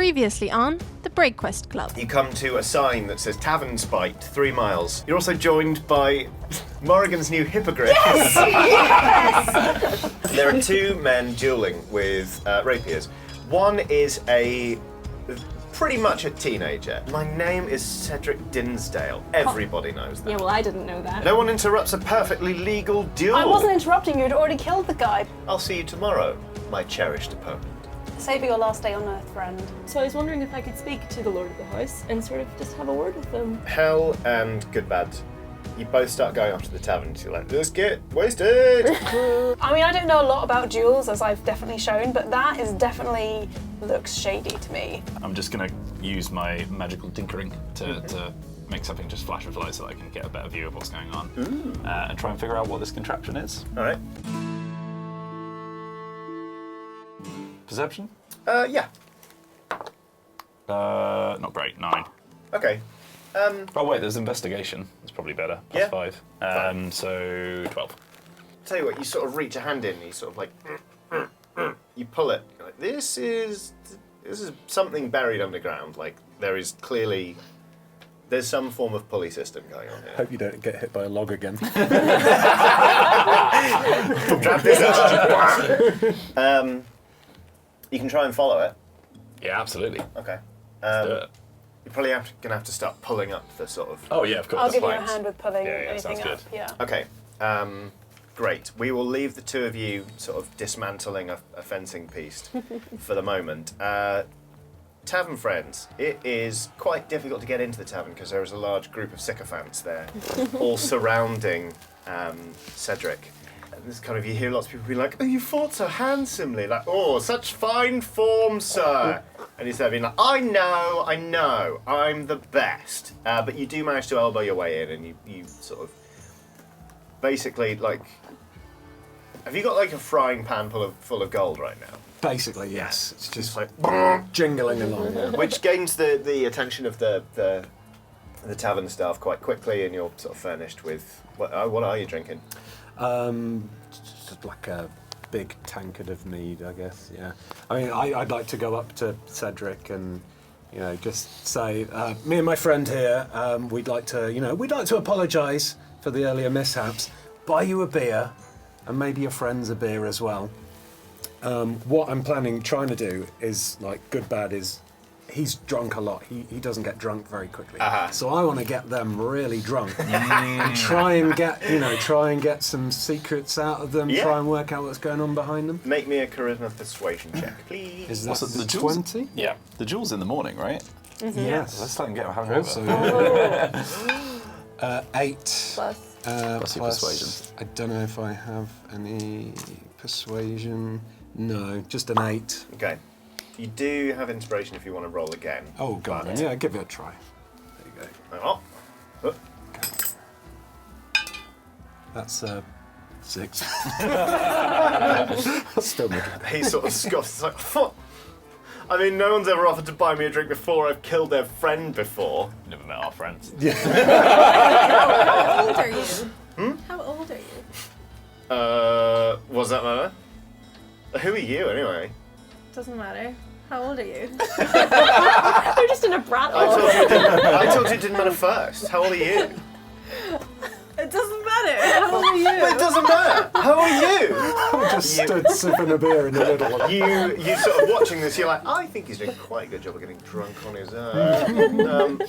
Previously on the Quest Club. You come to a sign that says Tavernspite, 3 miles. You're also joined by Morrigan's new hippogriff. Yes! Yes! There are 2 men dueling with rapiers. One is pretty much a teenager. My name is Cedric Dinsdale. Everybody knows that. Yeah, well, I didn't know that. No one interrupts a perfectly legal duel. I wasn't interrupting you, you'd already killed the guy. I'll see you tomorrow, my cherished opponent. Save your last day on Earth, friend. So I was wondering if I could speak to the Lord of the House and sort of just have a word with them. Hell and Goodbad. You both start going off to the tavern. You're like, let's get wasted! I mean, I don't know a lot about duels, as I've definitely shown, but that is definitely looks shady to me. I'm just going to use my magical tinkering to make something just flash with light so that I can get a better view of what's going on and try and figure out what this contraption is. All right. Perception? Yeah. Not great, 9. Okay. Oh wait, there's investigation. That's probably better. Plus Yeah. 5. So 12. Tell you what, you sort of reach a hand in and you sort of like, you pull it. You're like, this is something buried underground. Like, there's some form of pulley system going on here. Hope you don't get hit by a log again. Drop this out. You can try and follow it. Yeah, absolutely. Okay. Let's do it. You're probably gonna have to start pulling up the sort of. Oh yeah, of course. I'll give you a Fine. hand with pulling Yeah, anything sounds up. good. Yeah. Okay. Great. We will leave the 2 of you sort of dismantling a fencing piece for the moment. Tavern friends, it is quite difficult to get into the tavern because there is a large group of sycophants there, all surrounding Cedric. And this kind of, you hear lots of people be like, "Oh, you fought so handsomely!" Like, "Oh, such fine form, sir!" And he's there being like, I know, I'm the best." But you do manage to elbow your way in, and you sort of basically like. Have you got like a frying pan full of gold right now? Basically, yes. It's just like jingling along. Yeah. which gains the attention of the tavern staff quite quickly, and you're sort of furnished with what are you drinking? Just like a big tankard of mead, I guess. Yeah. I mean, I'd like to go up to Cedric and, just say, me and my friend here, we'd like to apologise for the earlier mishaps. Buy you a beer, and maybe your friends a beer as well. What I'm trying to do is, like, Goodbad is, he's drunk a lot. He doesn't get drunk very quickly. So I want to get them really drunk and try and get some secrets out of them. Yeah. Try and work out what's going on behind them. Make me a charisma persuasion check, please. Is that What's it, the jewels? 20? Yeah. The jewel's in the morning, right? Yes. Let's let him get a hangover. Also, 8 Plus. Plus your persuasion. I don't know if I have any persuasion. No, just an 8. Okay. You do have inspiration if you want to roll again. Oh, God. Yeah, give it a try. There you go. Oh. That's 6. Still middle. He sort of scoffs. It's like, "What? I mean, no one's ever offered to buy me a drink before. I've killed their friend before." Never met our friends. How old are you? How old are you? What's that matter? Who are you, anyway? Doesn't matter. How old are you? We're just in a brat I hole. told you it didn't matter first. How old are you? It doesn't matter. How old are you? It doesn't matter. How are you? I just stood sipping a beer in the middle. You sort of watching this, you're like, I think he's doing quite a good job of getting drunk on his own.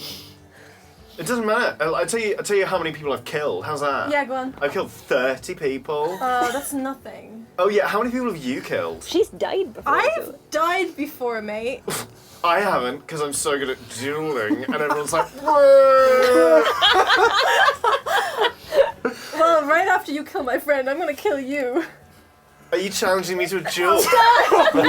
It doesn't matter. I'll tell you how many people I've killed. How's that? Yeah, go on. I've killed 30 people. Oh, that's nothing. Oh yeah, how many people have you killed? She's died before. I've died before, mate. I haven't, because I'm so good at dueling, and everyone's like, "Whoa." Well, right after you kill my friend, I'm gonna kill you. Are you challenging me to a duel? Oh my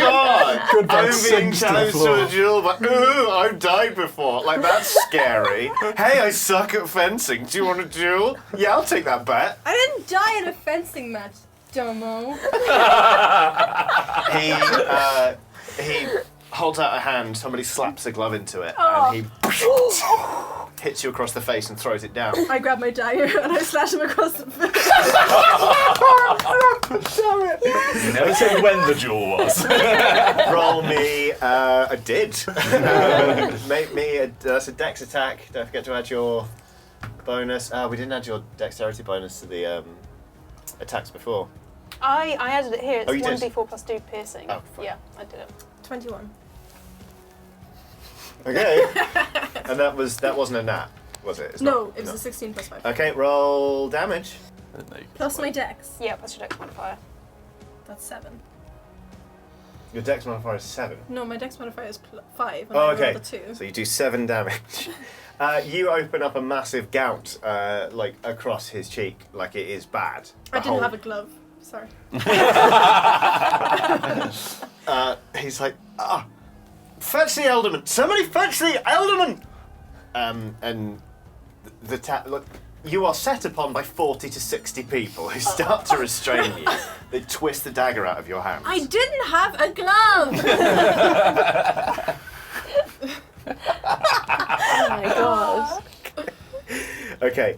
god! Goodbad I'm being sinks to the challenged to floor. a duel, but I've died before. Like, that's scary. Hey, I suck at fencing. Do you want a duel? Yeah, I'll take that bet. I didn't die in a fencing match, Domo. He holds out a hand, somebody slaps a glove into it, Oh. and he hits you across the face and throws it down. I grab my dagger and I slash him across the face. Damn it! You never said when the duel was. Roll me. I did. Make me. That's a dex attack. Don't forget to add your bonus. We didn't add your dexterity bonus to the attacks before. I added it here. It's Oh, you did? 1d4 plus 2 piercing. Oh, fine. Yeah, I did it. 21. Okay. And that wasn't a nat, was it? It's No, not- it was a 16 plus 5. Okay, roll damage. Plus my dex. Yeah, plus your dex modifier. That's 7. Your dex modifier is 7. No, my dex modifier is 5. And Oh, I okay. rolled a 2. So you do 7 damage. You open up a massive gout, like across his cheek, like it is bad. I didn't have a glove. Sorry. He's like, fetch the alderman! Somebody fetch the alderman! And look, you are set upon by 40 to 60 people who start to restrain you. They twist the dagger out of your hands. I didn't have a glove! Oh my god. Okay,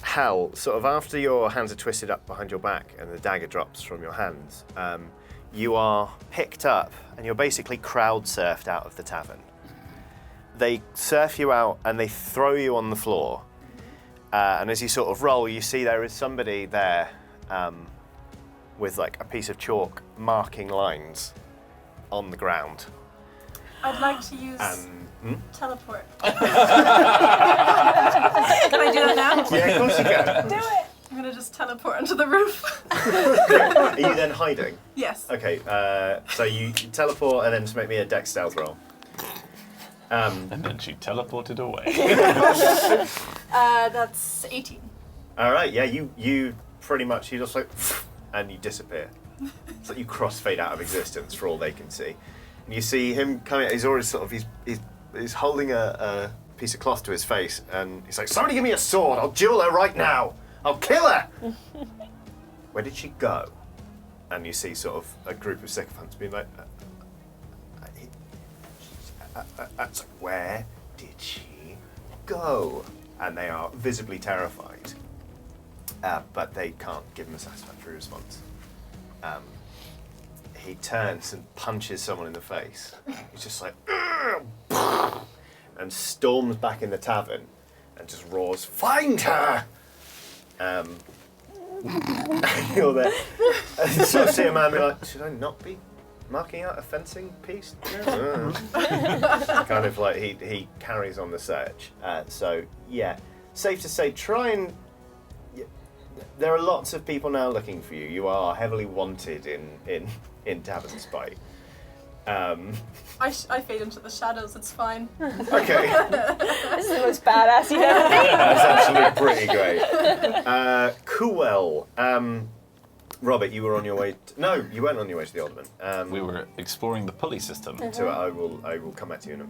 Hal, sort of after your hands are twisted up behind your back and the dagger drops from your hands, you are picked up and you're basically crowd surfed out of the tavern. They surf you out and they throw you on the floor. And as you sort of roll, you see there is somebody there with like a piece of chalk marking lines on the ground. I'd like to use teleport. Can I do that now? Yeah, of course you can. Do it! I'm gonna just teleport onto the roof. Are you then hiding? Yes. Okay, so you teleport and then just make me a dex stealth roll. And then she teleported away. That's 18. All right, yeah, you pretty much, you just like, and you disappear. It's like you crossfade out of existence for all they can see. And you see him coming, he's already sort of, he's holding a piece of cloth to his face, and he's like, somebody give me a sword, I'll duel her right now, I'll kill her! Where did she go? And you see sort of a group of sycophants being like, where did she go? And they are visibly terrified, but they can't give him a satisfactory response. He turns and punches someone in the face. He's just like, and storms back in the tavern and just roars, find her! You're there. And you sort of see a man be like, should I not be marking out a fencing piece? Kind of like he carries on the search. So yeah, safe to say, try and. There are lots of people now looking for you. You are heavily wanted in Tavernspite. I fade into the shadows, it's fine. Okay, This is the most badass you've ever been! that's actually pretty great. Cool. Robert, you were on your way. No, you weren't on your way to the alderman. We were exploring the pulley system. So I will come back to you in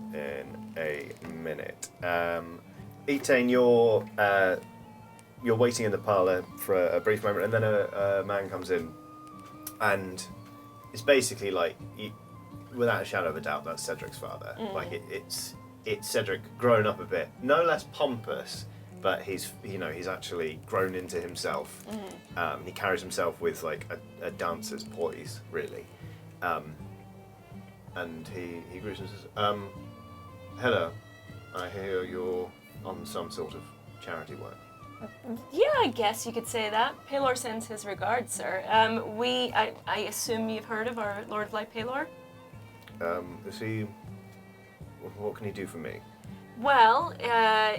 a minute. Etain, you're waiting in the parlour for a brief moment, and then a man comes in, and it's basically like, without a shadow of a doubt, that's Cedric's father. Like it's Cedric grown up a bit, no less pompous, but he's actually grown into himself. He carries himself with like a dancer's poise, really. And he greets and says, hello, I hear you're on some sort of charity work. Yeah, I guess you could say that. Palor sends his regards, sir. I assume you've heard of our Lord of Light Palor? Is he? What can he do for me? Well,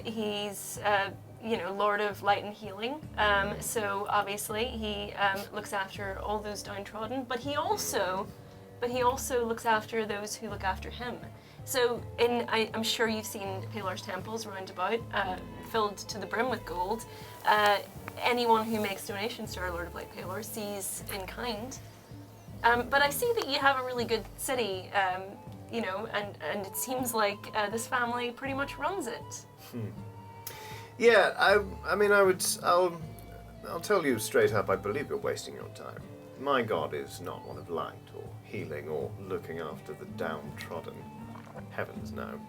he's Lord of Light and Healing. So obviously he looks after all those downtrodden, but he also looks after those who look after him. So I'm sure you've seen Palor's temples round about, filled to the brim with gold. Anyone who makes donations to our Lord of Light Palor sees in kind. But I see that you have a really good city, and it seems like this family pretty much runs it. Yeah, I'll tell you straight up, I believe you're wasting your time. My god is not one of light or healing or looking after the downtrodden. Heavens no.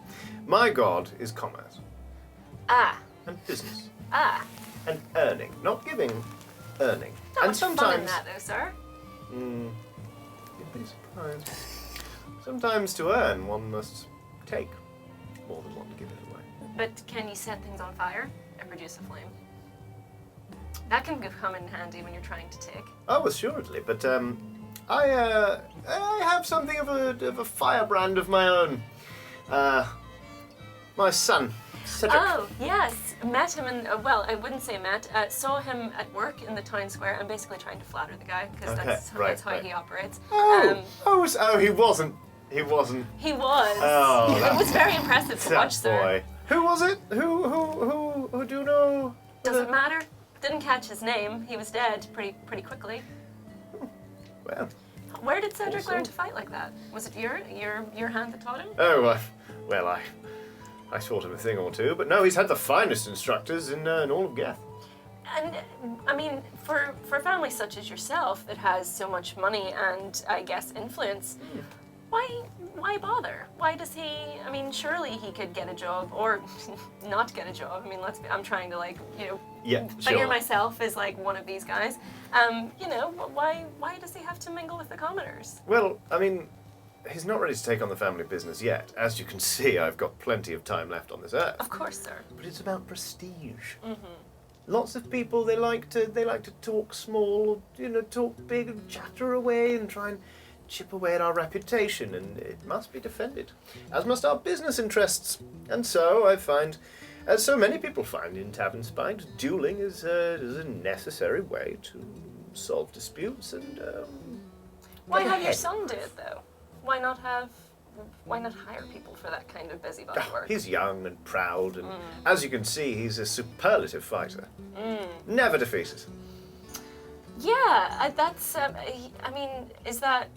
My god is commerce. Ah. and business. Ah. And earning. Not giving, earning. Not and much fun in sometimes... that, though, sir. You'd be surprised. Sometimes to earn, one must take more than one to give it away. But can you set things on fire and produce a flame? That can come in handy when you're trying to take. Oh, assuredly, but I have something of a firebrand of my own. My son, Cedric. Oh, yes. Met him in, well, I wouldn't say met, saw him at work in the town square. I'm basically trying to flatter the guy, because that's how he operates. Oh, he wasn't. He wasn't. He was. Oh, it was very impressive to watch, sir. Boy. Who was it? Who do you know? Doesn't matter. Didn't catch his name. He was dead pretty quickly. Well. Where did Cedric learn to fight like that? Was it your hand that taught him? Oh, well, I taught him a thing or two, but no, he's had the finest instructors in all of Geth. And, I mean, for a family such as yourself that has so much money and, I guess, influence, why bother? Why does he, I mean, surely he could get a job or not get a job. I mean, I'm trying to, like, figure myself as, like, one of these guys. Why does he have to mingle with the commoners? Well, I mean, he's not ready to take on the family business yet. As you can see, I've got plenty of time left on this earth. Of course, sir. But it's about prestige. Lots of people, they like to talk small, talk big and chatter away and try and chip away at our reputation, and it must be defended, as must our business interests. And so I find, as so many people find in Tavernspite, dueling is a necessary way to solve disputes and why have your son do it, though? Why not hire people for that kind of busybody work? He's young and proud, and as you can see, he's a superlative fighter. Never defeated. Yeah, that's. I mean, is that?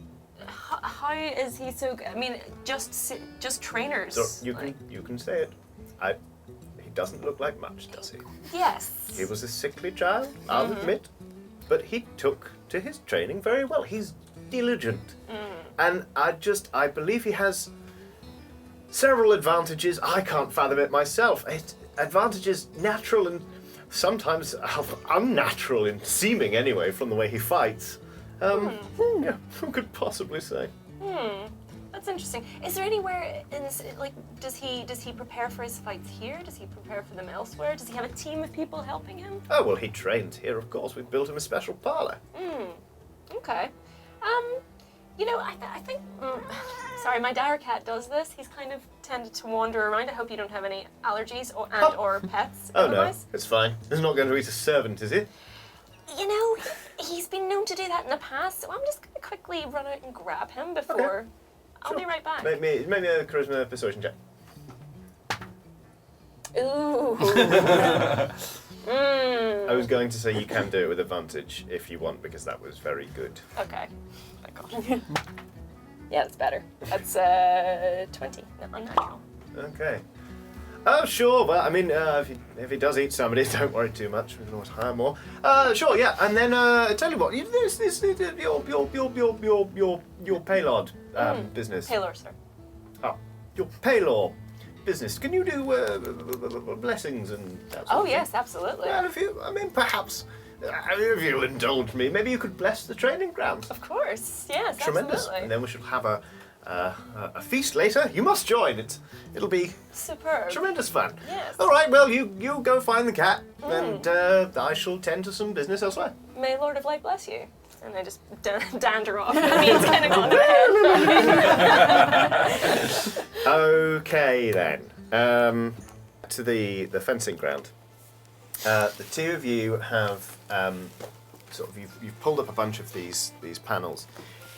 How is he so? I mean, just trainers. So you can say it. He doesn't look like much, does he? Yes. He was a sickly child, I'll admit, but he took to his training very well. He's diligent, and I believe he has several advantages. I can't fathom it myself. Advantages natural and sometimes unnatural in seeming, anyway, from the way he fights. Yeah, who could possibly say? That's interesting. Is there anywhere in this, like, does he prepare for his fights here? Does he prepare for them elsewhere? Does he have a team of people helping him? Oh, well, he trains here, of course. We've built him a special parlour. Okay. I think, sorry, my dire cat does this. He's kind of tended to wander around. I hope you don't have any allergies or pets. Oh, otherwise. no, it's fine. He's not going to eat a servant, is he? He's been known to do that in the past, so I'm just going to quickly run out and grab him before... Okay. I'll be right back. Make me a charisma persuasion check. Ooh. I was going to say you can do it with advantage if you want, because that was very good. Okay. My God. Yeah, that's better. That's 20. Unnatural. Okay. Oh, sure. Well, I mean, if he does eat somebody, don't worry too much. We can always hire more. Sure. Yeah. And then tell you what, this your paylord business. Paylor, sir. Oh, your paylor business. Can you do blessings and that sort Oh of thing? yes, absolutely. Well, perhaps if you'll indulge me, maybe you could bless the training grounds. Of course. Yes. Tremendous. Absolutely. And then we shall have a feast later. You must join. It'll be superb. Tremendous fun. Yes. All right. Well, you go find the cat, and I shall tend to some business elsewhere. May Lord of Light bless you. And I just dander off. I mean, it's kind of gone ahead. Okay then. To the fencing ground. The two of you have you've pulled up a bunch of these panels,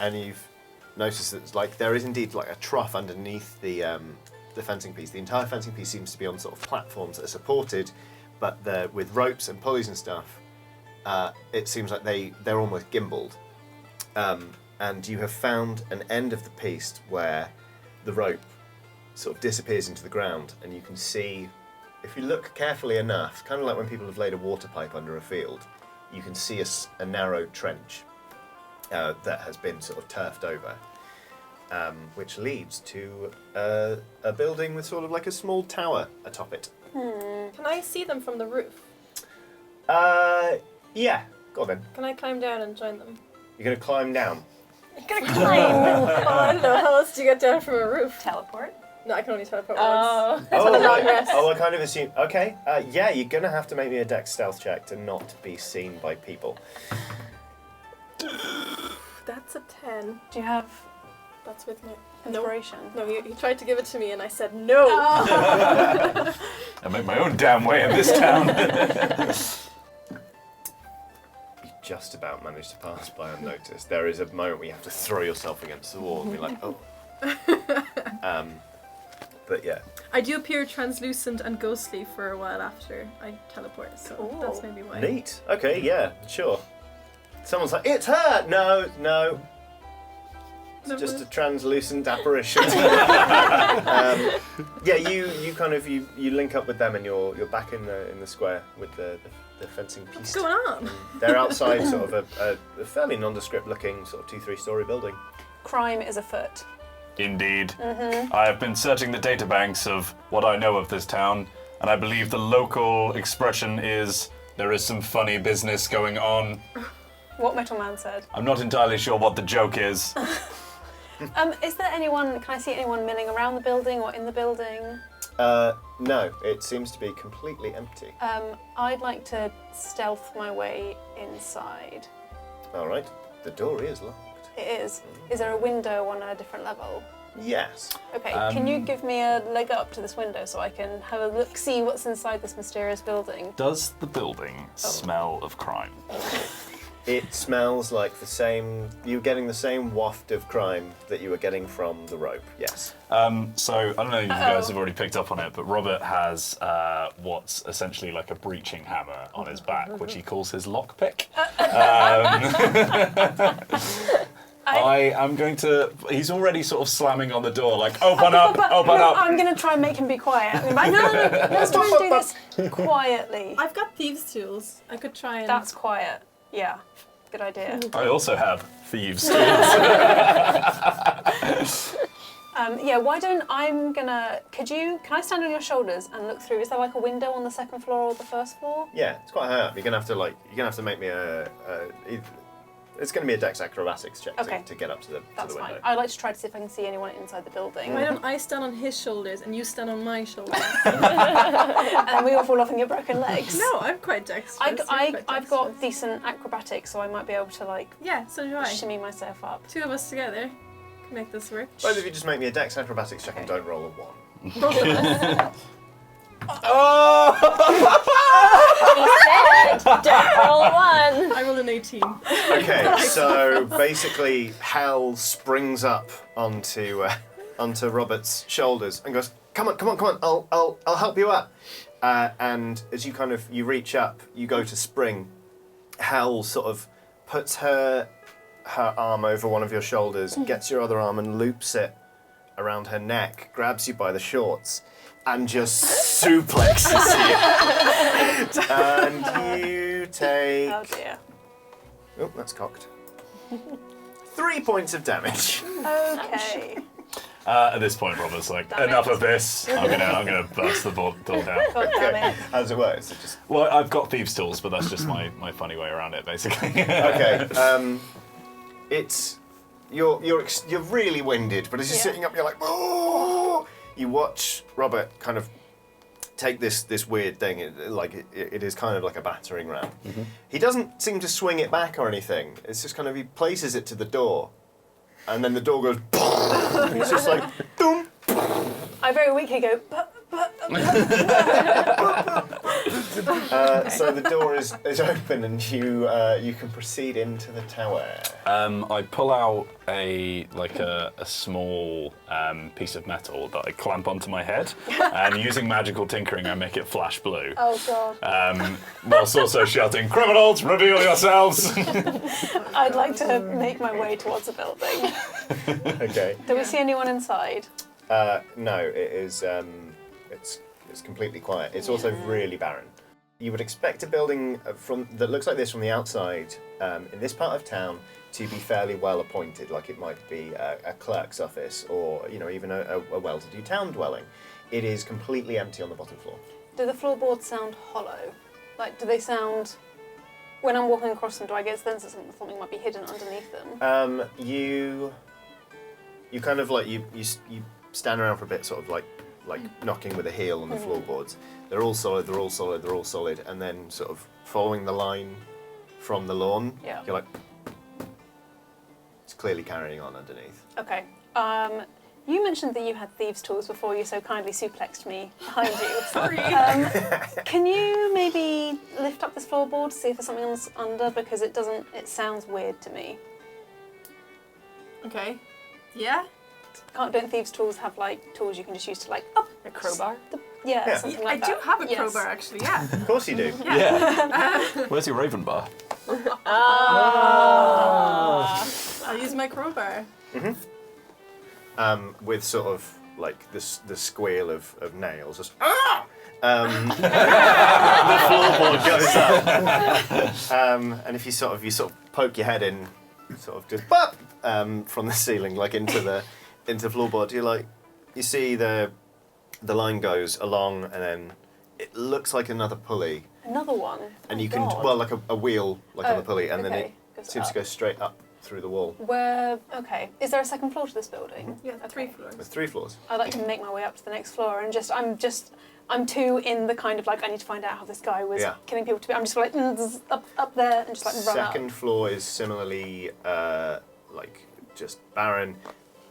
and you've noticed that there is indeed a trough underneath the fencing piece. The entire fencing piece seems to be on sort of platforms that are supported, but with ropes and pulleys and stuff. It seems like they're almost gimbaled, and you have found an end of the piece where the rope sort of disappears into the ground, and you can see, if you look carefully enough, kind of like when people have laid a water pipe under a field, you can see a narrow trench that has been sort of turfed over, which leads to a building with sort of like a small tower atop it. Can I see them from the roof? Yeah. Go on then. Can I climb down and join them? You're going to climb down. I'm gonna climb. Oh, I don't know. How else do you get down from a roof? Teleport. No, I can only teleport once. Oh, a long rest. I kind of assume. Okay. Yeah, you're going to have to make me a Dex stealth check to not be seen by people. That's a 10. Do you have That's with my inspiration? No, he tried to give it to me and I said no. I make my own damn way in this town. You just about managed to pass by unnoticed. There is a moment where you have to throw yourself against the wall and be like, oh. But yeah. I do appear translucent and ghostly for a while after I teleport, so Cool. that's maybe why. Neat. Okay, yeah, sure. Someone's like, it's her! No. It's just a translucent apparition. Yeah, you kind of you link up with them and you're back in the square with the fencing piece. What's going on? They're outside sort of a fairly nondescript looking sort of 2-3 story building. Crime is afoot. Indeed. I have been searching the databanks of what I know of this town, and I believe the local expression is there is some funny business going on. What Metal Man said. I'm not entirely sure what the joke is. Is there anyone? Can I see anyone milling around the building or in the building? No, it seems to be completely empty. I'd like to stealth my way inside. All right, the door is locked. It is. Is there a window on a different level? Yes. Okay, can you give me a leg up to this window so I can have a look, see what's inside this mysterious building? Does the building smell of crime? It smells like the same. You're getting the same waft of crime that you were getting from the rope. Yes. So I don't know if you guys have already picked up on it, but Robert has what's essentially like a breaching hammer on his back, which he calls his lockpick. I am going to. He's already sort of slamming on the door, like open up, open up. I'm going to try and make him be quiet. No, let's try and do this quietly. I've got thieves' tools. I could try and. That's quiet. Yeah, good idea. I also have thieves' tools. Yeah, why don't can I stand on your shoulders and look through? Is there like a window on the second floor or the first floor? Yeah, it's quite high up. You're gonna have to make me it's gonna be a Dex Acrobatics check to get up to the That's window. fine. I'd like to try to see if I can see anyone inside the building. Why don't I stand on his shoulders and you stand on my shoulders? And then we all fall off and get broken legs. No, I'm quite dexterous. I've got decent acrobatics, so I might be able to Yeah, so do I. shimmy myself up. Two of us together can make this work. Both of you just make me a Dex Acrobatics check and don't roll a 1. Both of us. He said, don't roll a 1. I rolled an 18. Okay, so basically Hal springs up onto Robert's shoulders and goes, "Come on! I'll help you up." And as you reach up, you go to spring. Hal sort of puts her arm over one of your shoulders, gets your other arm and loops it around her neck, grabs you by the shorts, and just suplexes you. And you take... Oh dear. Oh, that's cocked. 3 points of damage. Okay. At this point, Robert's like, enough of this. I'm gonna burst the door down. God damn it. How does it work? Is it just... Well, I've got thieves' tools, but that's just my funny way around it, basically. Okay. It's you're really winded, but as you're sitting up, you're like, oh! You watch Robert kind of take this weird thing. It is kind of like a battering ram. Mm-hmm. He doesn't seem to swing it back or anything. It's just kind of he places it to the door, and then the door goes. It's just like boom. I very weakly go. So the door is open and you can proceed into the tower. I pull out a small piece of metal that I clamp onto my head, and using magical tinkering, I make it flash blue. Oh god. Whilst also shouting, "Criminals, reveal yourselves!" I'd like to make my way towards the building. Okay. Do we see anyone inside? No, it is. It's completely quiet. It's also really barren. You would expect a building that looks like this from the outside in this part of town to be fairly well appointed, like it might be a clerk's office or even a well-to-do town dwelling. It is completely empty on the bottom floor. Do the floorboards sound hollow? Like, do they sound... When I'm walking across them, do I get a sense that something might be hidden underneath them? You kind of like you stand around for a bit, sort of like knocking with a heel on the floorboards. They're all solid, they're all solid, they're all solid, and then sort of following the line from the lawn, you're like, it's clearly carrying on underneath. Okay. You mentioned that you had thieves' tools before you so kindly suplexed me behind you. Sorry. Can you maybe lift up this floorboard to see if there's something else under? Because it sounds weird to me. Okay. Yeah. Don't thieves' tools have like tools you can just use to like up A crowbar? Yeah, something like I that. do have a Yes. crowbar actually. Yeah. Of course you do. Yeah. Where's your raven bar? I'll use my crowbar. With sort of like the squeal of nails, just the floorboard goes up, and if you sort of poke your head in, sort of just bop, from the ceiling like into the floorboard, you see the line goes along, and then it looks like another pulley, Another one. and Oh, you can God. like a wheel on the pulley, and then okay. it Goes seems up. to go straight up through the wall. Okay. Is there a second floor to this building? Yeah, Okay. 3 floors. There's 3 floors. I'd like to make my way up to the next floor and I'm too in the kind of like I need to find out how this guy was killing people. I'm just like up there and just like run up. Second floor is similarly like just barren.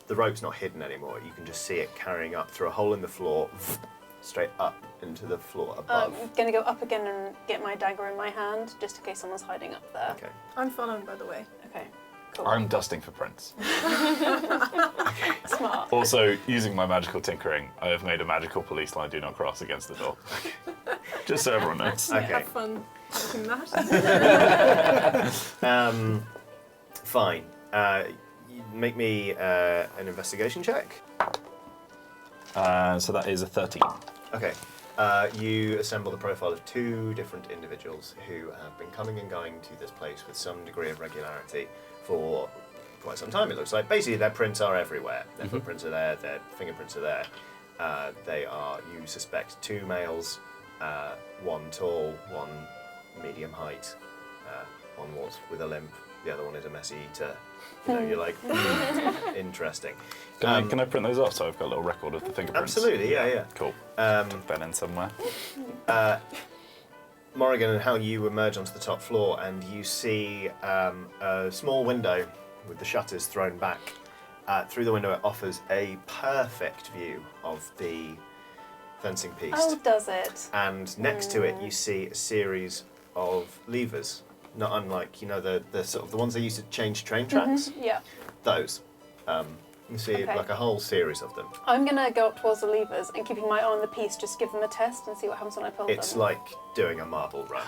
The rope's not hidden anymore. You can just see it carrying up through a hole in the floor, straight up into the floor above. I'm gonna go up again and get my dagger in my hand just in case someone's hiding up there. Okay. I'm following, by the way. Okay. Cool. I'm dusting for prints. Smart. Also, using my magical tinkering, I have made a magical police line do not cross against the door. Just so everyone knows. Okay. Have fun doing that. Fine. You make me an investigation check. So that is a 13. Okay. You assemble the profile of 2 different individuals who have been coming and going to this place with some degree of regularity for quite some time, it looks like. Basically, their prints are everywhere. Their footprints are there, their fingerprints are there. They are, you suspect, 2 males, 1 tall, 1 medium height, 1 walks with a limp, the other one is a messy eater. You're like, interesting. Can I print those off so I've got a little record of the fingerprints? Absolutely, yeah. Cool. Tuck that in somewhere. Morrigan and Hal, you emerge onto the top floor and you see a small window with the shutters thrown back. Through the window, it offers a perfect view of the fencing piece. Oh, does it? And next to it, you see a series of levers, not unlike the sort of the ones they used to change train tracks. Yeah. Those. You see like a whole series of them. I'm gonna go up towards the levers and keeping my eye on the piece, just give them a test and see what happens when I pull them. It's like doing a marble run.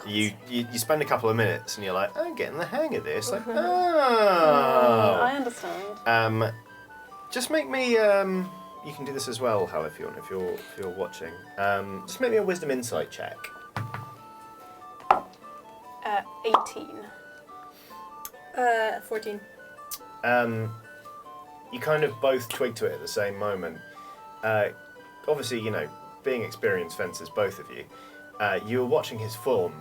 You spend a couple of minutes and you're like, I'm getting the hang of this. Like, I understand. Just make me. You can do this as well, Hal, if you're watching. Just make me a wisdom insight check. 18. 14. You kind of both twig to it at the same moment. Obviously, being experienced fencers, both of you, you were watching his form,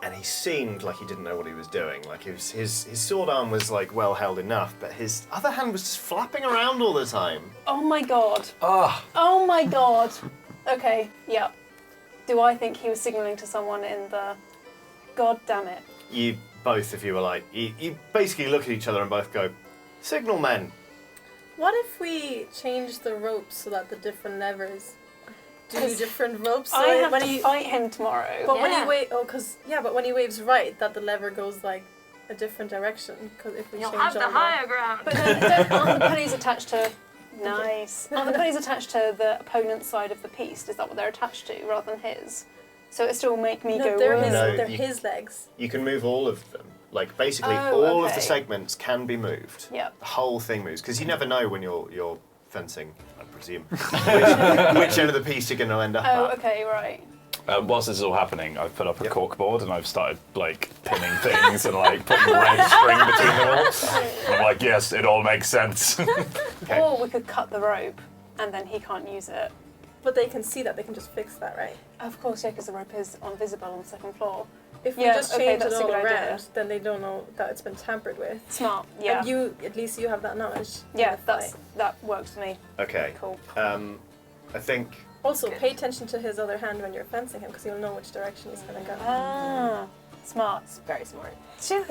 and he seemed like he didn't know what he was doing. Like his sword arm was like well held enough, but his other hand was just flapping around all the time. Oh my god. Ah. Oh my god. Okay, yeah. Do I think he was signalling to someone in the... God damn it. Both of you are like, you basically look at each other and both go, signal men. What if we change the ropes so that the different levers do 'Cause different ropes? So I have when to he, fight him tomorrow. But when he but when he waves right, that the lever goes like a different direction. Because if we You'll change have the all higher ground. But then aren't the putties attached to... Nice. Aren't the putties attached to the opponent's side of the piece? Is that what they're attached to, rather than his? So it still make me go... they're "Whoa." No, his legs. You can move all of them. Like basically, Oh, all of okay. the segments can be moved. Yep. The whole thing moves because you never know when you're fencing. I presume which end of the piece you're going to end up Oh, at. okay, right. Whilst this is all happening, I've put up a Yep. cork board and I've started like pinning things and like putting red string between them all. I'm like, yes, it all makes sense. Okay. Or we could cut the rope and then he can't use it. But they can see that. They can just fix that, right? Of course, yeah, because the rope is invisible on the second floor. If we Yeah, just okay, change that's it a all good idea. around, then they don't know that it's been tampered with. Smart. Yeah. And at least you have that knowledge. Yeah, in the fight. that works for me. Okay. Cool. I think. Also, Good. pay attention to his other hand when you're fencing him, because you'll know which direction he's going to go. Ah, smart. Very smart.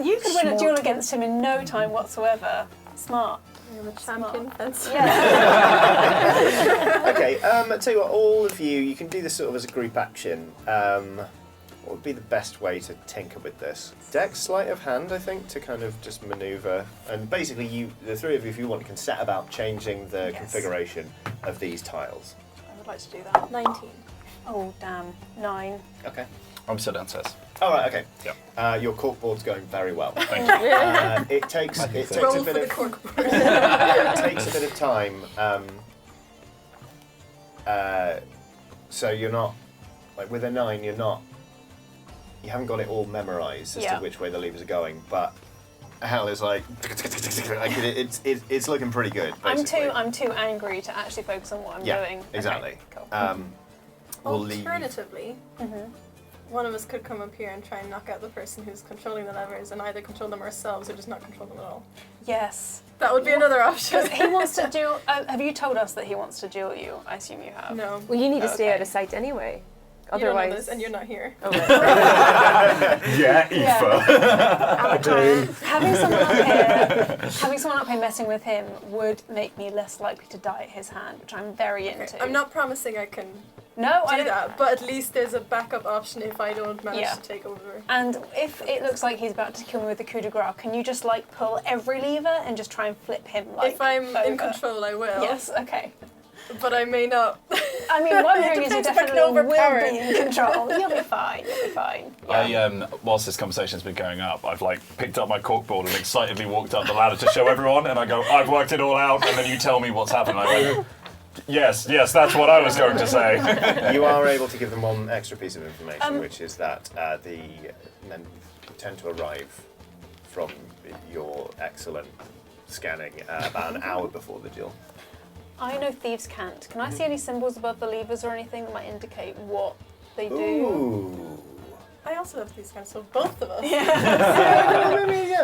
You could win a duel against him in no time whatsoever. Smart. I'm a champion fencer. Yeah. Okay. I'll tell you what. All of you can do this sort of as a group action. What would be the best way to tinker with this? Dex sleight of hand, I think, to kind of just manoeuvre. And basically, the three of you, if you want, can set about changing the Yes. configuration of these tiles. I would like to do that. 19. Oh, damn. 9. Okay. I'm still downstairs. All right. Okay. Yep. Your corkboard's going very well. Thank you. It takes a bit Roll for the of corkboard. it takes a bit of time. So you're not like with a 9. You haven't got it all memorised as Yeah. to which way the levers are going, but Hal is like it's looking pretty good. Basically. I'm too angry to actually focus on what I'm Yeah, doing. exactly. Okay, cool. We'll leave. Alternatively, one of us could come up here and try and knock out the person who's controlling the levers and either control them ourselves or just not control them at all. Yes. That would be another option. Because he wants to duel. Have you told us that he wants to duel you? I assume you have. No. Well, you need to stay Okay. out of sight anyway. You don't know Otherwise. this, and you're not here. Oh, right. Yeah, Aoife. I do. Having someone up here messing with him would make me less likely to die at his hand, which I'm very into. I'm not promising I can No, I do don't. that, but at least there's a backup option if I don't manage Yeah. to take over. And if it looks like he's about to kill me with the coup de grace, can you just like pull every lever and just try and flip him like If I'm in over? control, I will. Yes. Okay. But I may not. I mean, what I'm hearing is you Depends if I can definitely overpower will it. be in control. You'll be fine. You'll be fine. Yeah. Whilst this conversation's been going up, I've like picked up my corkboard and excitedly walked up the ladder to show everyone, and I go, I've worked it all out, and then you tell me what's happened. I go, yes, that's what I was going to say. You are able to give them one extra piece of information, which is that the men tend to arrive from your excellent scanning about an hour before the duel. I know thieves can't. Can I see any symbols above the levers or anything that might indicate what they do? Ooh. I also have these guys, so both of us.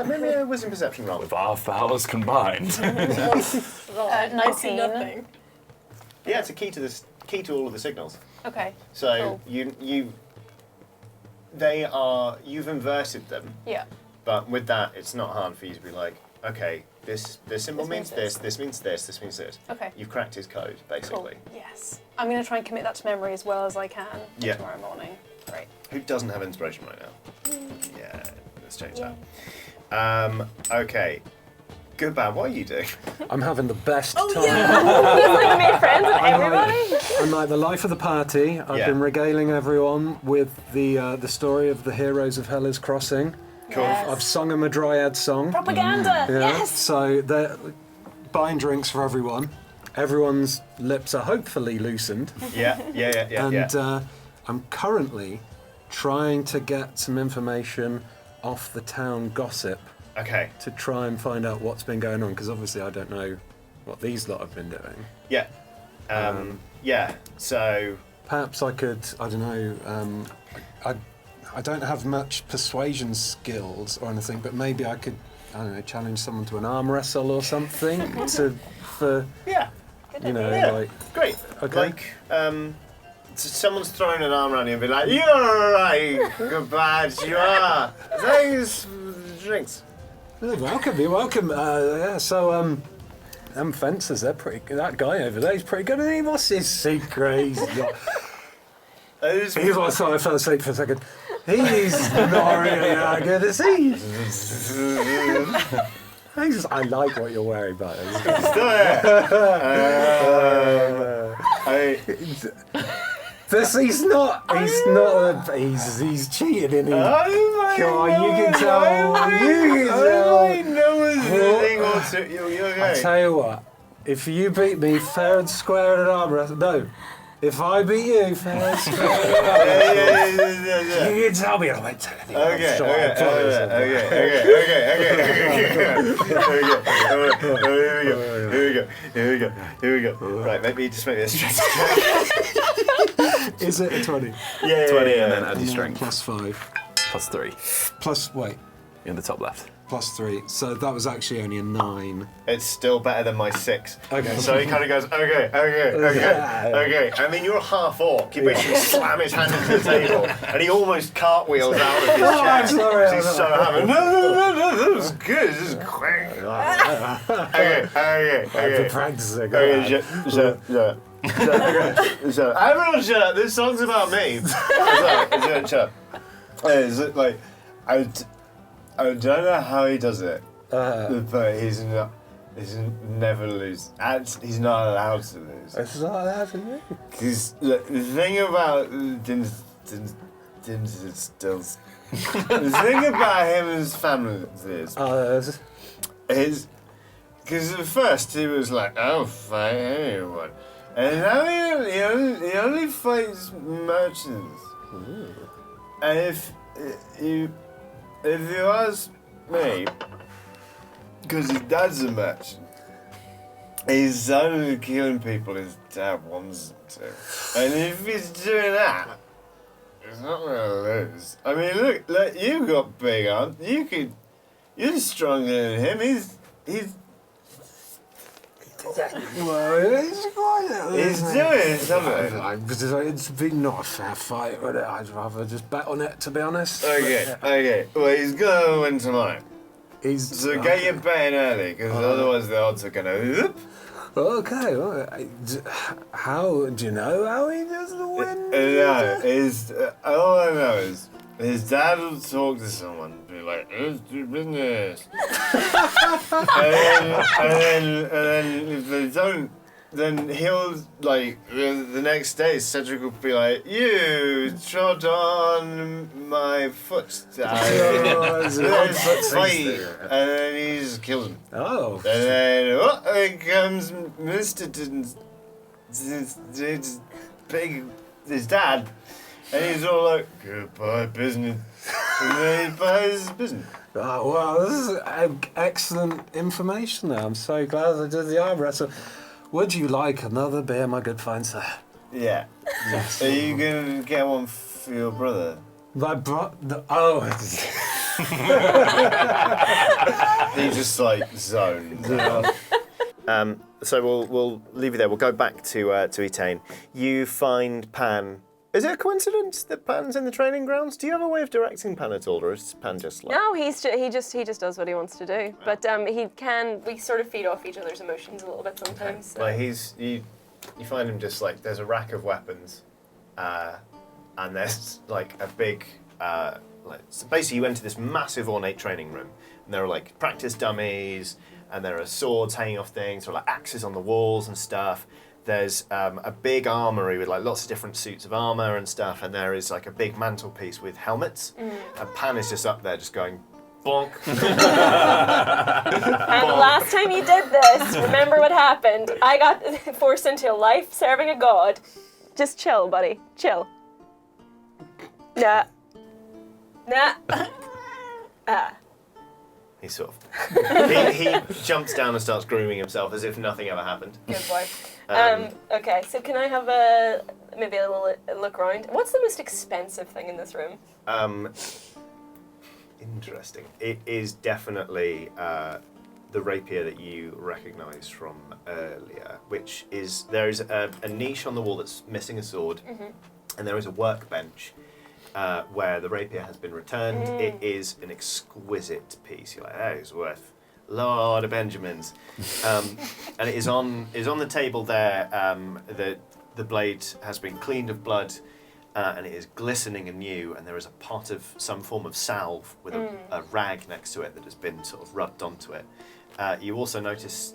Maybe a wisdom perception roll. With our powers combined. Roll. I see 19. nothing. Yeah, it's a key to all of the signals. Okay. So Cool. you've inverted them, Yeah. but with that, it's not hard for you to be like, okay, this symbol This means means this means this, this means this. Okay. You've cracked his code, Cool. basically. Yes. I'm going to try and commit that to memory as well as I can Yeah. tomorrow morning. Great. Who doesn't have inspiration right now? Yeah, let's change that. Okay. Good bad, what are you doing? I'm having the best time. like made friends with everybody. I'm like the life of the party. I've Yeah. been regaling everyone with the story of the heroes of Hellas Crossing. Cool. Yes. I've sung them a Dryad song. Propaganda! Yeah. Yes! So they're buying drinks for everyone. Everyone's lips are hopefully loosened. Yeah. And I'm currently trying to get some information off the town gossip Okay. to try and find out what's been going on, because obviously I don't know what these lot have been doing. Yeah. Yeah. So Perhaps I could, I don't know, I don't have much persuasion skills or anything, but maybe I could, I don't know, challenge someone to an arm wrestle or something yeah. you know, Yeah. like, Great. Okay. Like, someone's throwing an arm around you and be like, "You're right, good bad, you are. Thanks for the drinks." "Oh, you're welcome. Yeah, so, them fencers, they're pretty good. That guy over there, he's pretty good. And what's his secret? He's not, he's what, sorry, I fell asleep for a second. He's not really that good, is he? I like what you're wearing, but he's cheating, isn't he? God, you can tell. I tell you what, if you beat me fair and square in an arm wrestle, no, If I beat you first, you can tell me I won't tell anyone. Okay. Here we go. Right, maybe just make me a strength check. Is it a 20? Yeah, 20 and then add your strength. Plus 5. Plus 3 Plus, wait, in the top left. plus 3. So that was actually only a 9. It's still better than my 6. Okay. So he kind of goes, okay. I mean, you're a half orc. You basically slam his hand into the table, and he almost cartwheels out of his chair. I'm sorry. He's so happy. No, that was good. This is great. Okay. I've been practicing. Okay, shut up. Everyone shut up. This song's about me. Shut up. Is it like, I don't know how he does it, but he's never lose. He's not allowed to lose. It's not allowed to do. Because the thing about Dinsdale, the thing about him and his family is because at first he was like, I'll fight anyone, and now he only fights merchants. Ooh. And if you ask me, because his dad's a merchant, he's only killing people his dad wants him to. And if he's doing that, he's not gonna lose. I mean, look, you got big arms. You're stronger than him. He's He's doing something. It's been not a fair fight, but I'd rather just bet on it, to be honest. Okay. Well, he's gonna win tomorrow. So get your betting early, because otherwise the odds are gonna. Okay. Well, how do you know how he does the win? No, all I know is his dad will talk to someone, be like, "Let's do business," and then if they don't, then he'll like the next day Cedric will be like, "You trod on my foot." Let's fight, and then he just kills him. Oh. And then here comes Mr. His dad. And he's all like, goodbye, business. And then he buys business. Oh, wow, this is excellent information there. I'm so glad I did the arm wrestle. Would you like another beer, my good fine sir? Yeah. Yes. Are you going to get one for your brother? My oh. He just like zoned out. So we'll leave you there. We'll go back to Etain. You find Pan. Is it a coincidence that Pan's in the training grounds? Do you have a way of directing Pan at all, or is Pan just like? No, he just does what he wants to do. But we sort of feed off each other's emotions a little bit sometimes. So. Like you find him just like there's a rack of weapons, and there's like a big so basically you enter this massive ornate training room, and there are like practice dummies, and there are swords hanging off things, there are like axes on the walls and stuff. There's a big armory with like lots of different suits of armor and stuff, and there is like a big mantelpiece with helmets. And Pan is just up there, just going bonk. And the last time you did this, remember what happened? I got forced into a life serving a god. Just chill, buddy. Chill. Nah. He sort of he jumps down and starts grooming himself as if nothing ever happened. Good boy. Okay, so can I have maybe a little look around? What's the most expensive thing in this room? Interesting. It is definitely the rapier that you recognise from earlier, which is there is a niche on the wall that's missing a sword, and there is a workbench where the rapier has been returned. It is an exquisite piece. You're like, that is worth a lot of Benjamins. And it is on the table there. The blade has been cleaned of blood, and it is glistening and new, and there is a pot of some form of salve with a rag next to it that has been sort of rubbed onto it. You also notice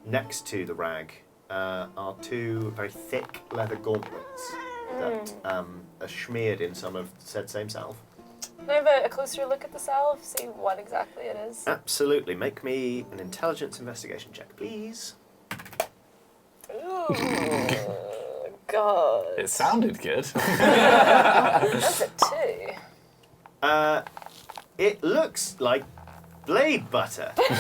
next to the rag are two very thick leather gauntlets that are smeared in some of said same salve. Can I have a closer look at the salve, see what exactly it is? Absolutely. Make me an intelligence investigation check, please. Ooh, God, God. It sounded good. That's a 2. It looks like blade butter. Maybe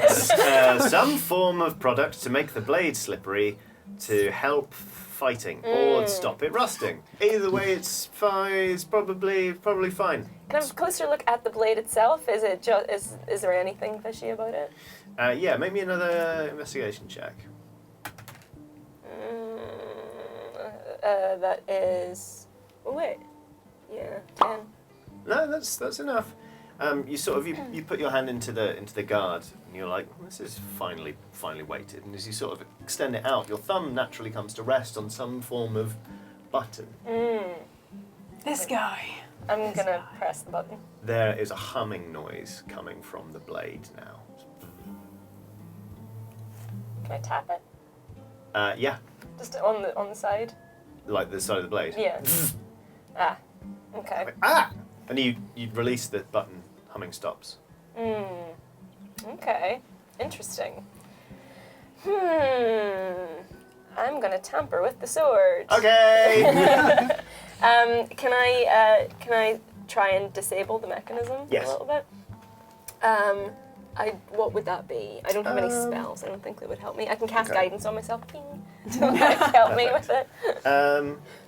it's some form of product to make the blade slippery to help fighting or stop it rusting. Either way, it's fine. It's probably fine. Can I have a closer look at the blade itself? Is it is there anything fishy about it? Yeah, make me another investigation check. That is. Oh wait. Yeah, 10. No, that's enough. You sort of you put your hand into the guard and you're like, this is finely weighted. And as you sort of extend it out, your thumb naturally comes to rest on some form of button. This guy. I'm gonna press the button. There is a humming noise coming from the blade now. Can I tap it? Yeah, Just on the side? like the side of the blade. Yeah. Okay. Ah! And you release the button, humming stops. Okay. Interesting. I'm gonna tamper with the sword. Okay! Can I try and disable the mechanism Yes. a little bit? What would that be? I don't have any spells. I don't think that would help me. I can cast Okay. guidance on myself. Ping. To like, help me with it.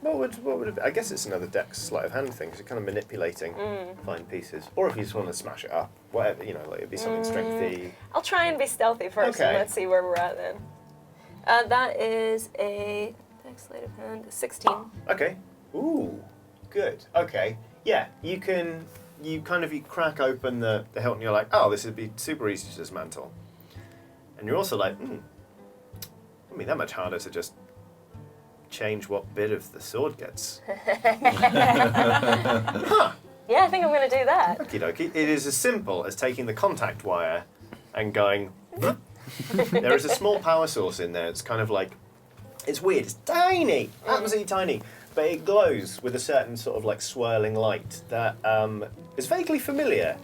What would it be? I guess it's another Dex sleight of hand thing, because you're kind of manipulating fine pieces. Or if you just want to smash it up, whatever, like it'd be something strengthy. I'll try and be stealthy first, Okay. and let's see where we're at then. That is a Dex sleight of hand 16. Okay. Ooh, good. Okay. Yeah, you crack open the hilt and you're like, oh, this would be super easy to dismantle. And you're also like, wouldn't be that much harder to just change what bit of the sword gets. Huh. Yeah, I think I'm going to do that. Okie dokie. It is as simple as taking the contact wire and going, there is a small power source in there. It's kind of like, it's weird. It's tiny, absolutely tiny. But it glows with a certain sort of like swirling light that is vaguely familiar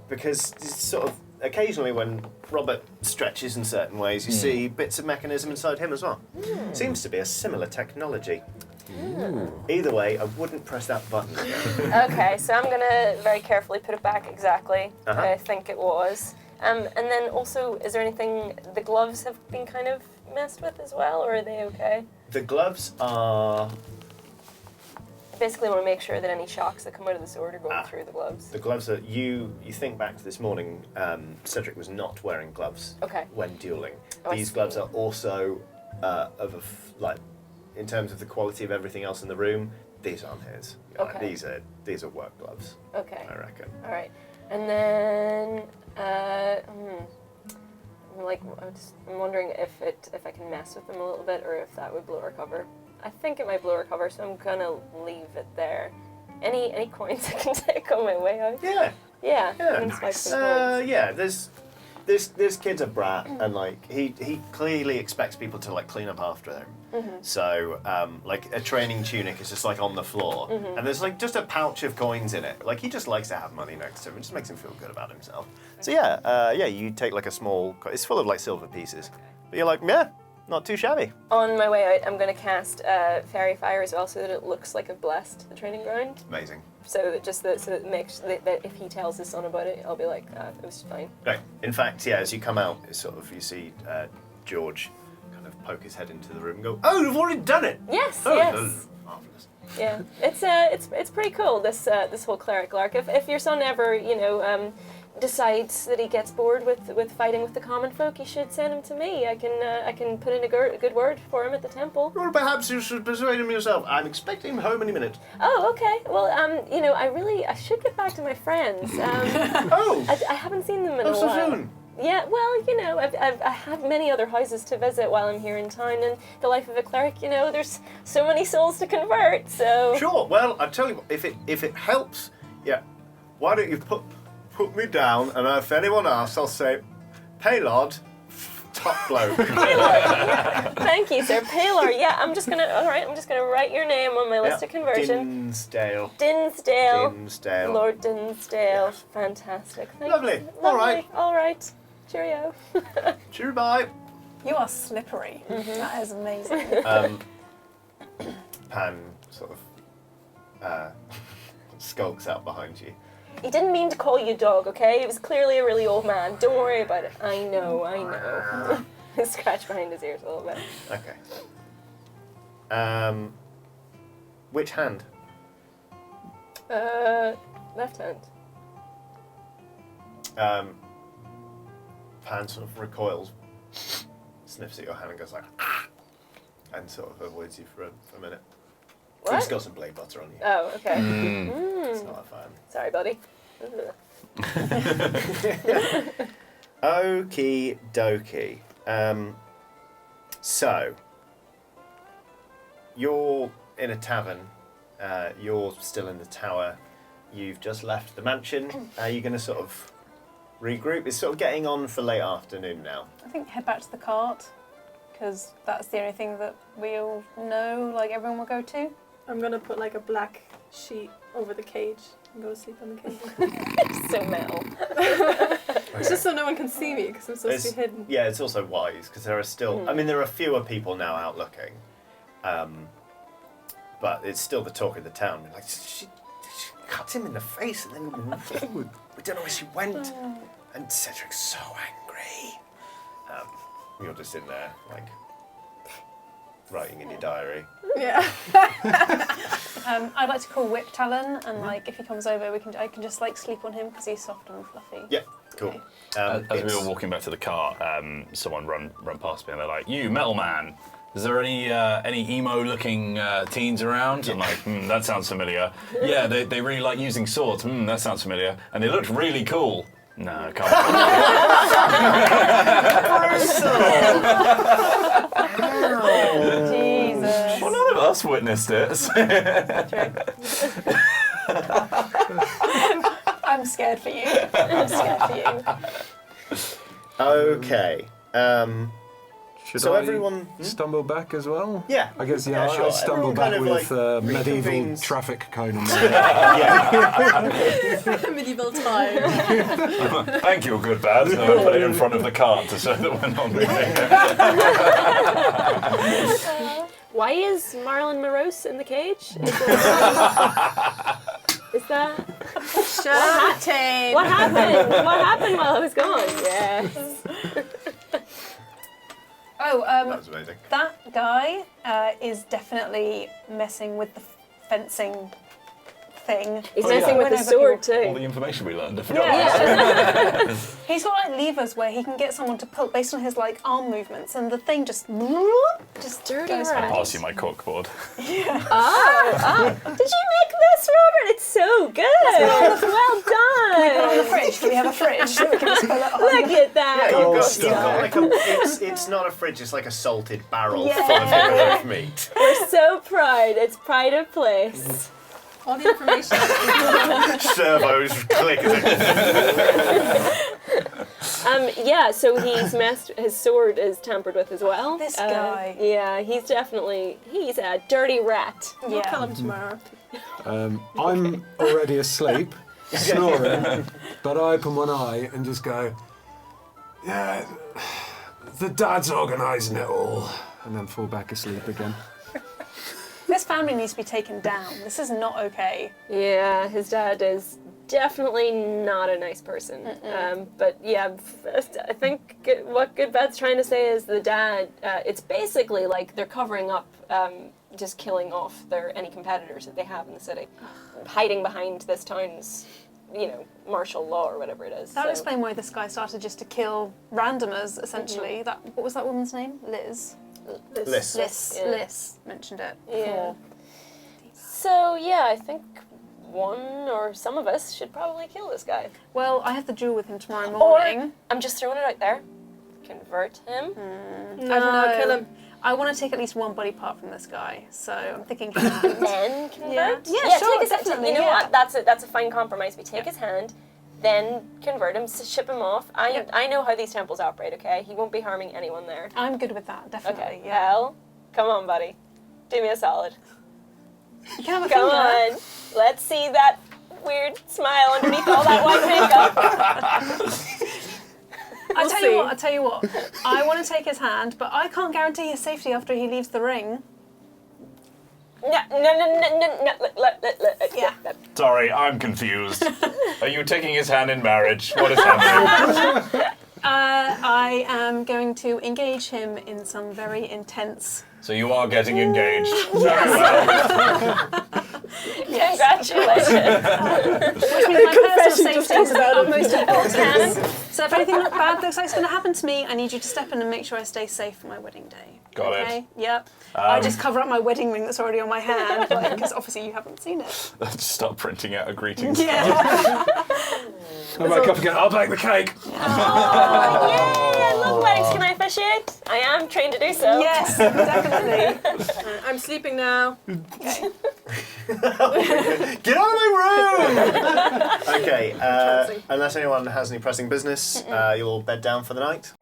because it's sort of occasionally when Robert stretches in certain ways, you see bits of mechanism inside him as well. Seems to be a similar technology. Either way, I wouldn't press that button again. Okay, so I'm going to very carefully put it back exactly where I think it was. And then also, is there anything, the gloves have been kind of messed with as well, or are they okay? The gloves are... Basically, I want to make sure that any shocks that come out of the sword are going through the gloves. The gloves are, you think back to this morning, Cedric was not wearing gloves when dueling. Oh, These gloves are also in terms of the quality of everything else in the room, these aren't his. Okay. These are work gloves, Okay. I reckon. All right. And then, I'm wondering if I can mess with them a little bit, or if that would blow our cover. I think it might blow our cover, so I'm gonna leave it there. Any coins I can take on my way out? Yeah. Yeah. I can spike some coins. Yeah. This kid's a brat, and like he clearly expects people to like clean up after him. So like a training tunic is just like on the floor, and there's like just a pouch of coins in it. Like he just likes to have money next to him. It just makes him feel good about himself. So yeah, you take like a small. It's full of like silver pieces, but you're like, yeah, not too shabby. On my way out, I'm gonna cast Fairy Fire as well, so that it looks like I've blessed the training ground. Amazing. So that it makes that if he tells his son about it, I'll be like, it was fine. Right. In fact, yeah, as you come out, it's sort of you see George kind of poke his head into the room and go, "Oh, you've already done it." Yes. Oh, Yes. marvelous. Yeah, it's pretty cool. This whole cleric lark. If your son ever decides that he gets bored with fighting with the common folk, you should send him to me. I can put in a good word for him at the temple. Or perhaps you should persuade him yourself. I'm expecting him home any minute. Oh, okay. Well, I should get back to my friends. Oh. I haven't seen them in a So while. soon. Yeah, well, I have many other houses to visit while I'm here in town, and the life of a cleric, there's so many souls to convert. So Sure. Well, I tell you what, if it helps, yeah, why don't you put me down, and if anyone asks, I'll say, Paylord, top bloke. Paylor. Thank you, sir. Paylor. Yeah, I'm just gonna write your name on my list of conversion. Dinsdale. Dinsdale. Lord Dinsdale. Yes. Fantastic. Thank Lovely. you. All right. All right. Cheerio. Cheerio, bye. You are slippery. That is amazing. Pan sort of skulks out behind you. He didn't mean to call you dog, okay? He was clearly a really old man. Don't worry about it. I know. Scratch behind his ears a little bit. Okay. Which hand? Left hand. Pan sort of recoils, sniffs at your hand and goes like, ah! And sort of avoids you for a minute. What? He's got some blade butter on you. Oh, okay. It's not a fan. Sorry, buddy. Okie dokie. So, you're in a tavern. You're still in the tower. You've just left the mansion. Are you going to sort of regroup? It's sort of getting on for late afternoon now. I think head back to the cart, because that's the only thing that we all know, like everyone will go to. I'm gonna put like a black sheet over the cage and go to sleep in the cage. So metal. It's just so no one can see me because I'm supposed to be hidden. Yeah, it's also wise because there are still. I mean, there are fewer people now out looking, but it's still the talk of the town. Like she cuts him in the face, and then we don't know where she went. And Cedric's so angry. You're just in there, like writing in your diary. Yeah. I'd like to call Whip Talon, and like if he comes over, I can just like sleep on him because he's soft and fluffy. Yeah, cool. Okay. As we were walking back to the car, someone run past me and they're like, "You, metal man, is there any emo-looking teens around?" I'm like, "That sounds familiar." Yeah, they really like using swords. That sounds familiar. And they looked really cool. No, can't. Jesus. Well, none of us witnessed it. I'm scared for you. I'm scared for you. Okay. Should So I everyone- stumble back as well? Yeah. I guess, Yeah, I sure. stumble Everyone back kind of, with like, medieval reconvenes. traffic cone on my Yeah. Medieval time. Thank you, good bad. And I put it in front of the cart to show that we're not moving. Why is Marlon Morose in the cage? Is that... Shut What happened? What happened while I was gone? Yes. Oh, That was amazing. that guy is definitely messing with the fencing thing. He's Oh, messing yeah. with his Whenever sword All too. the information we learned, I forgot. Yeah. He's got like levers where he can get someone to pull based on his like arm movements, and the thing just Dirty goes rat. around. Pass you my corkboard. Did you make this, Robert? It's so good. Well Put it on the done. fridge. Do we have a fridge? So we can just pull it on. Look at that. Yeah, Gold you've got like star. it's not a fridge, it's like a salted barrel Yeah. full of different meat. We're so proud. It's pride of place. All the information. Servos click as it Yeah, so he's messed. His sword is tampered with as well. This guy. Yeah, he's a dirty rat. We'll kill him tomorrow. I'm already asleep, snoring, but I open one eye and just go, yeah, the dad's organising it all, and then fall back asleep again. This family needs to be taken down. This is not okay. Yeah, his dad is definitely not a nice person. But yeah, I think what Goodbad's trying to say is the dad. It's basically like they're covering up, just killing off any competitors that they have in the city, hiding behind this town's, martial law or whatever it is. That would explain why this guy started just to kill randomers, essentially. What was that woman's name? Liz. Liz. Yeah. Liz mentioned it Yeah. before. So yeah, I think one or some of us should probably kill this guy. Well, I have the duel with him tomorrow Or morning. I'm just throwing it out there. Convert him. I don't know, kill him. I want to take at least one body part from this guy, so I'm thinking Then convert. Yeah, sure, take his definitely, You know yeah. what? That's a fine compromise. We take his hand, then convert him, ship him off. I know how these temples operate. Okay, he won't be harming anyone there. I'm good with that, definitely. Okay, Yeah. Hal, come on, buddy, do me a solid. You can have a Come finger. on, let's see that weird smile underneath all that white makeup. I We'll tell you what. I want to take his hand, but I can't guarantee his safety after he leaves the ring. No. Yeah. Sorry, I'm confused. Are you taking his hand in marriage? What is happening? I am going to engage him in some very intense. So you are getting engaged. Very well. Congratulations. Which means my personal just safety is comes out of of utmost importance. So if anything bad looks like it's going to happen to me, I need you to step in and make sure I stay safe for my wedding day. Got it. Okay? Yep. I just cover up my wedding ring that's already on my hand, because obviously you haven't seen it. Just start printing out a greetings Yeah. I'll back up again. I'll bake the cake. Oh, yay! I love weddings. Can I officiate? I am trained to do so. Yes, definitely. I'm sleeping now. Okay. Get out of my room! Okay, unless anyone has any pressing business, you'll all bed down for the night.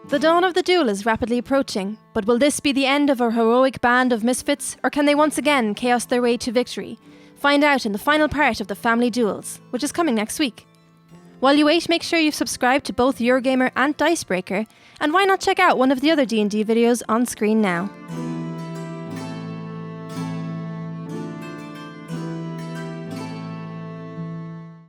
The dawn of the duel is rapidly approaching, but will this be the end of a heroic band of misfits, or can they once again chaos their way to victory? Find out in the final part of the Family Duels, which is coming next week. While you wait, make sure you've subscribed to both Eurogamer and Dicebreaker, and why not check out one of the other D&D videos on screen now.